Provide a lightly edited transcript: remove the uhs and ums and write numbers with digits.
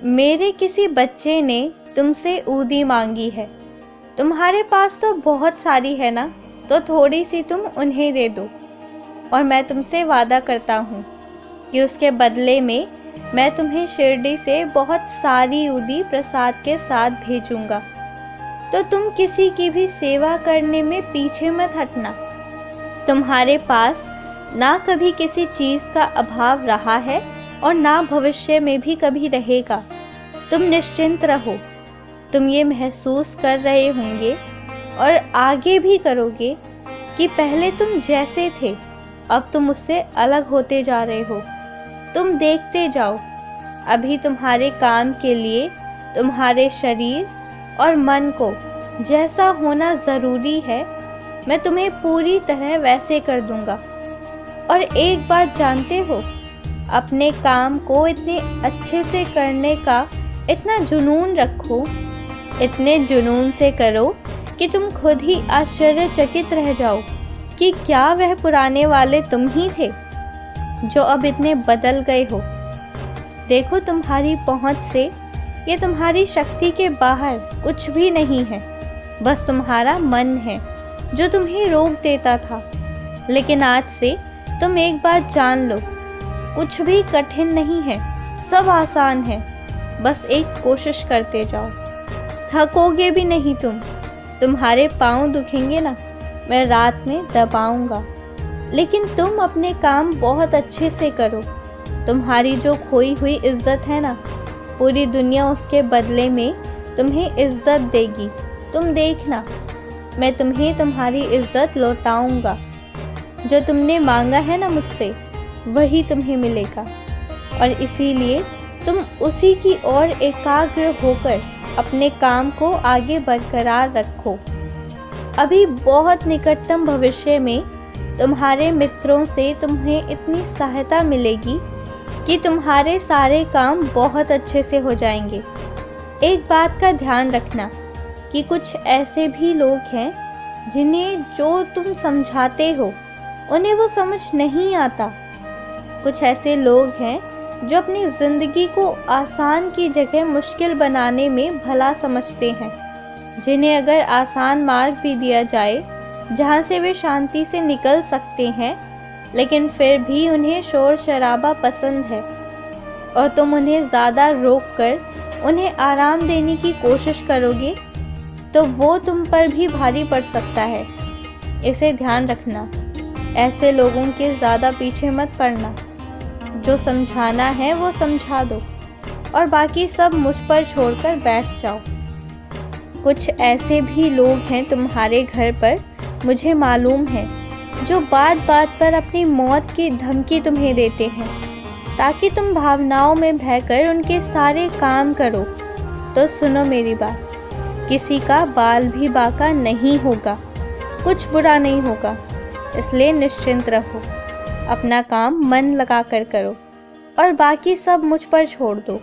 मेरे किसी बच्चे ने तुमसे ऊदी मांगी है। तुम्हारे पास तो बहुत सारी है ना, तो थोड़ी सी तुम उन्हें दे दो। और मैं तुमसे वादा करता हूँ कि उसके बदले में मैं तुम्हें शिरडी से बहुत सारी ऊदी प्रसाद के साथ भेजूंगा। तो तुम किसी की भी सेवा करने में पीछे मत हटना। तुम्हारे पास ना कभी किसी चीज़ का अभाव रहा है और ना भविष्य में भी कभी रहेगा। तुम निश्चिंत रहो। तुम ये महसूस कर रहे होंगे और आगे भी करोगे कि पहले तुम जैसे थे अब तुम उससे अलग होते जा रहे हो। तुम देखते जाओ, अभी तुम्हारे काम के लिए तुम्हारे शरीर और मन को जैसा होना ज़रूरी है, मैं तुम्हें पूरी तरह वैसे कर दूंगा। और एक बात जानते हो, अपने काम को इतने अच्छे से करने का इतना जुनून रखो, इतने जुनून से करो कि तुम खुद ही आश्चर्यचकित रह जाओ कि क्या वह पुराने वाले तुम ही थे जो अब इतने बदल गए हो। देखो, तुम्हारी पहुंच से ये तुम्हारी शक्ति के बाहर कुछ भी नहीं है, बस तुम्हारा मन है जो तुम्हें रोक देता था। लेकिन आज से तुम एक बात जान लो, कुछ भी कठिन नहीं है, सब आसान है। बस एक कोशिश करते जाओ, थकोगे भी नहीं तुम। तुम्हारे पाँव दुखेंगे ना, मैं रात में दबाऊंगा, लेकिन तुम अपने काम बहुत अच्छे से करो। तुम्हारी जो खोई हुई इज्जत है ना, पूरी दुनिया उसके बदले में तुम्हें इज्जत देगी। तुम देखना, मैं तुम्हें तुम्हारी इज्जत लौटाऊंगा। जो तुमने मांगा है ना मुझसे, वही तुम्हें मिलेगा। और इसीलिए तुम उसी की ओर एकाग्र होकर अपने काम को आगे बरकरार रखो। अभी बहुत निकटतम भविष्य में तुम्हारे मित्रों से तुम्हें इतनी सहायता मिलेगी कि तुम्हारे सारे काम बहुत अच्छे से हो जाएंगे। एक बात का ध्यान रखना कि कुछ ऐसे भी लोग हैं जिन्हें जो तुम समझाते हो उन्हें वो समझ नहीं आता। कुछ ऐसे लोग हैं जो अपनी ज़िंदगी को आसान की जगह मुश्किल बनाने में भला समझते हैं, जिन्हें अगर आसान मार्ग भी दिया जाए जहाँ से वे शांति से निकल सकते हैं, लेकिन फिर भी उन्हें शोर शराबा पसंद है और तुम उन्हें ज़्यादा रोक कर उन्हें आराम देने की कोशिश करोगे तो वो तुम पर भी भारी पड़ सकता है। इसे ध्यान रखना। ऐसे लोगों के ज़्यादा पीछे मत पड़ना। जो समझाना है वो समझा दो और बाकी सब मुझ पर छोड़कर बैठ जाओ। कुछ ऐसे भी लोग हैं तुम्हारे घर पर, मुझे मालूम है, जो बात बात पर अपनी मौत की धमकी तुम्हें देते हैं ताकि तुम भावनाओं में बहकर उनके सारे काम करो। तो सुनो मेरी बात, किसी का बाल भी बाका नहीं होगा, कुछ बुरा नहीं होगा। इसलिए निश्चिंत रहो, अपना काम मन लगा कर करो और बाकी सब मुझ पर छोड़ दो।